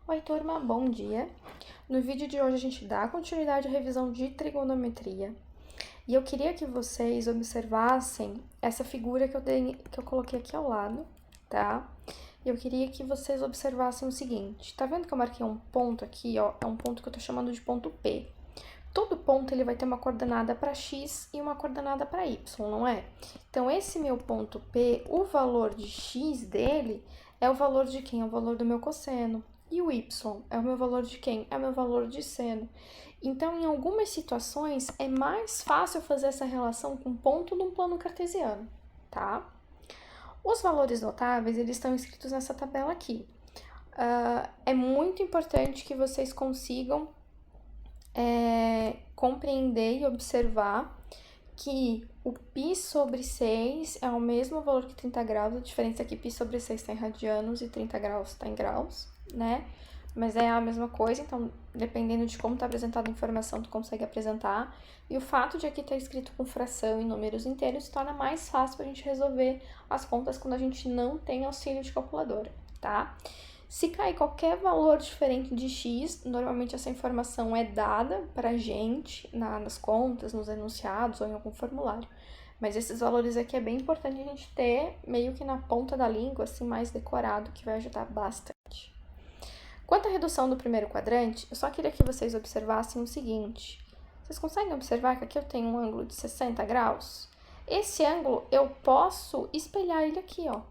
Oi, turma, bom dia! No vídeo de hoje a gente dá continuidade à revisão de trigonometria e eu queria que vocês observassem essa figura que eu coloquei aqui ao lado, tá? Eu queria que vocês observassem o seguinte, tá vendo que eu marquei um ponto aqui, ó? É um ponto que eu tô chamando de ponto P. Todo ponto ele vai ter uma coordenada para x e uma coordenada para y, não é? Então, esse meu ponto P, o valor de x dele é o valor de quem? É o valor do meu cosseno. E o y é o meu valor de quem? É o meu valor de seno. Então, em algumas situações, é mais fácil fazer essa relação com ponto num plano cartesiano, tá? Os valores notáveis, eles estão escritos nessa tabela aqui. É muito importante que vocês consigam compreender e observar que o π sobre 6 é o mesmo valor que 30 graus, a diferença é que π sobre 6 está em radianos e 30 graus está em graus, né? Mas é a mesma coisa, então, dependendo de como está apresentada a informação, tu consegue apresentar. E o fato de aqui estar escrito com fração e números inteiros torna mais fácil para a gente resolver as contas quando a gente não tem auxílio de calculadora, tá? Se cair qualquer valor diferente de x, normalmente essa informação é dada para a gente nas contas, nos enunciados ou em algum formulário. Mas esses valores aqui é bem importante a gente ter meio que na ponta da língua, assim, mais decorado, que vai ajudar bastante. Quanto à redução do primeiro quadrante, eu só queria que vocês observassem o seguinte. Vocês conseguem observar que aqui eu tenho um ângulo de 60 graus? Esse ângulo, eu posso espelhar ele aqui, ó,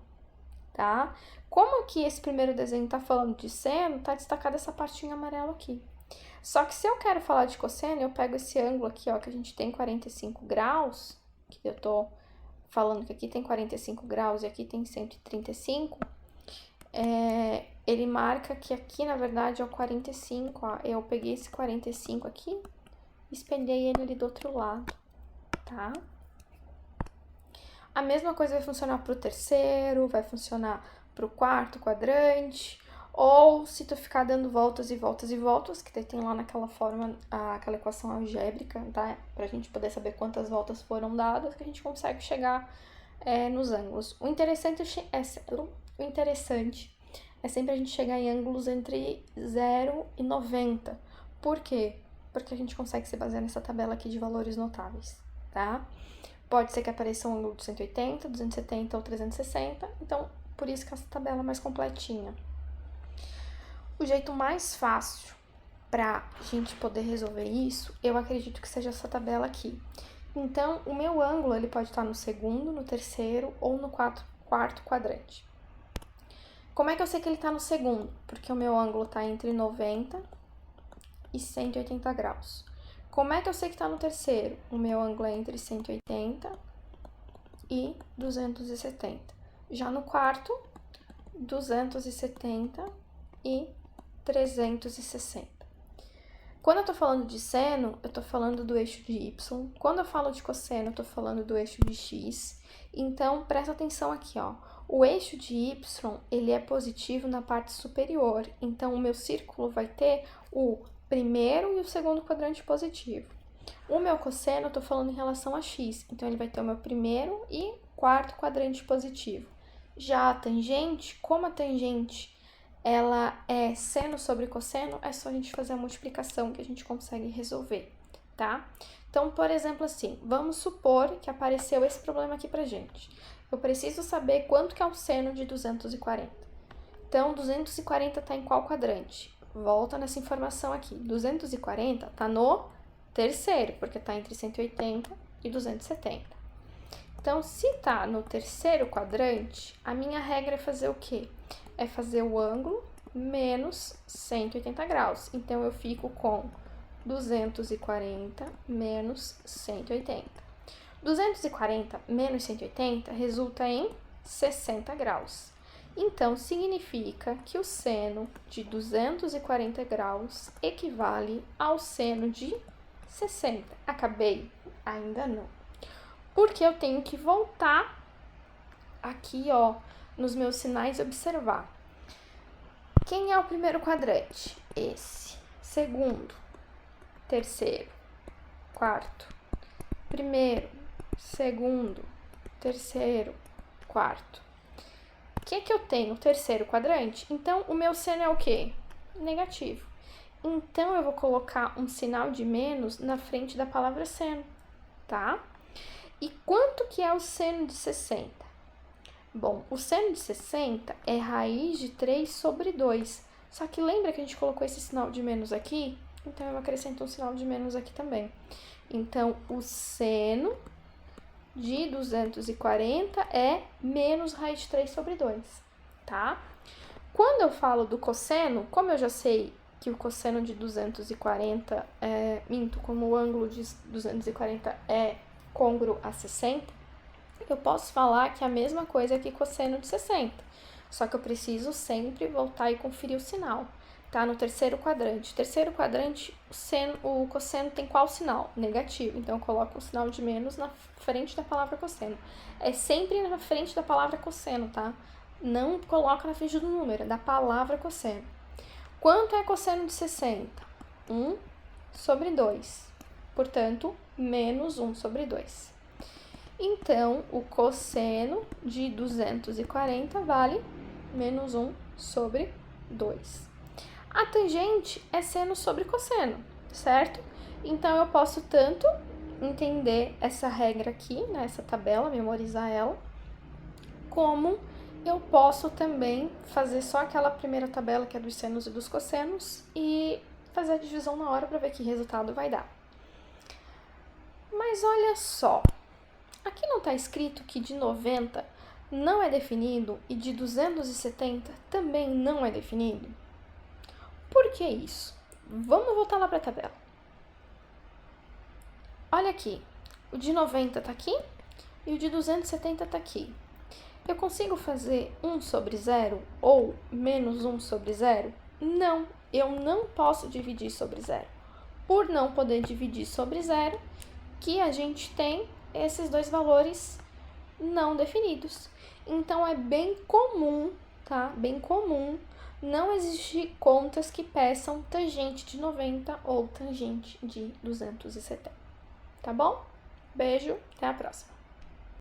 tá? Como aqui esse primeiro desenho tá falando de seno, tá destacada essa partinha amarela aqui. Só que se eu quero falar de cosseno, eu pego esse ângulo aqui, ó, que a gente tem 45 graus, que eu tô falando que aqui tem 45 graus e aqui tem 135, ele marca que aqui, na verdade, é o 45, ó. Eu peguei esse 45 aqui, espelhei ele ali do outro lado, tá? A mesma coisa vai funcionar para o terceiro, vai funcionar para o quarto quadrante, ou se tu ficar dando voltas e voltas e voltas, que tem lá naquela forma, aquela equação algébrica, tá? Pra gente poder saber quantas voltas foram dadas, que a gente consegue chegar nos ângulos. O interessante é sempre a gente chegar em ângulos entre 0 e 90. Por quê? Porque a gente consegue se basear nessa tabela aqui de valores notáveis, tá? Pode ser que apareça um ângulo de 180, 270 ou 360, então por isso que essa tabela é mais completinha. O jeito mais fácil para a gente poder resolver isso, eu acredito que seja essa tabela aqui. Então, o meu ângulo ele pode estar no segundo, no terceiro ou no quarto quadrante. Como é que eu sei que ele está no segundo? Porque o meu ângulo está entre 90 e 180 graus. Como é que eu sei que está no terceiro? O meu ângulo é entre 180 e 270. Já no quarto, 270 e 360. Quando eu tô falando de seno, eu tô falando do eixo de y. Quando eu falo de cosseno, eu tô falando do eixo de x. Então, presta atenção aqui, ó. O eixo de y, ele é positivo na parte superior. Então, o meu círculo vai ter o primeiro e o segundo quadrante positivo. O meu cosseno, eu tô falando em relação a x, então ele vai ter o meu primeiro e quarto quadrante positivo. Já a tangente, como a tangente ela é seno sobre cosseno, é só a gente fazer a multiplicação que a gente consegue resolver, tá? Então, por exemplo, assim, vamos supor que apareceu esse problema aqui pra gente. Eu preciso saber quanto que é o seno de 240. Então, 240 tá em qual quadrante? Volta nessa informação aqui. 240 tá no terceiro, porque tá entre 180 e 270. Então, se tá no terceiro quadrante, a minha regra é fazer o quê? É fazer o ângulo menos 180 graus. Então, eu fico com 240 menos 180. 240 menos 180 resulta em 60 graus. Então, significa que o seno de 240 graus equivale ao seno de 60. Acabei? Ainda não. Porque eu tenho que voltar aqui, ó, nos meus sinais e observar. Quem é o primeiro quadrante? Esse. Segundo, terceiro, quarto. Primeiro, segundo, terceiro, quarto. O que eu tenho? Terceiro quadrante? Então, o meu seno é o quê? negativo. Então, eu vou colocar um sinal de menos na frente da palavra seno, tá? E quanto que é o seno de 60? Bom, o seno de 60 é raiz de 3 sobre 2. Só que lembra que a gente colocou esse sinal de menos aqui? Então, eu acrescento um sinal de menos aqui também. Então, o seno de 240 é menos raiz de 3 sobre 2, tá? Quando eu falo do cosseno, como eu já sei que o cosseno de 240 como o ângulo de 240 é côngruo a 60, eu posso falar que é a mesma coisa que cosseno de 60. Só que eu preciso sempre voltar e conferir o sinal, tá? No terceiro quadrante. Terceiro quadrante, o cosseno tem qual sinal? Negativo. Então, eu coloco um sinal de menos na frente da palavra cosseno. É sempre na frente da palavra cosseno, tá? Não coloca na frente do número, é da palavra cosseno. Quanto é cosseno de 60? 1 sobre 2. Portanto, menos 1 sobre 2. Então, o cosseno de 240 vale menos 1 sobre 2. A tangente é seno sobre cosseno, certo? Então, eu posso tanto entender essa regra aqui, né, essa tabela, memorizar ela, como eu posso também fazer só aquela primeira tabela, que é dos senos e dos cossenos, e fazer a divisão na hora para ver que resultado vai dar. Mas olha só, aqui não está escrito que de 90 não é definido e de 270 também não é definido? Por que isso? Vamos voltar lá para a tabela. Olha aqui, o de 90 está aqui e o de 270 está aqui. Eu consigo fazer 1 sobre 0 ou menos 1 sobre 0? Não, eu não posso dividir sobre 0. Por não poder dividir sobre 0, que a gente tem esses dois valores não definidos. Então, é bem comum, tá? Bem comum não existir contas que peçam tangente de 90 ou tangente de 270. Tá bom? Beijo, até a próxima.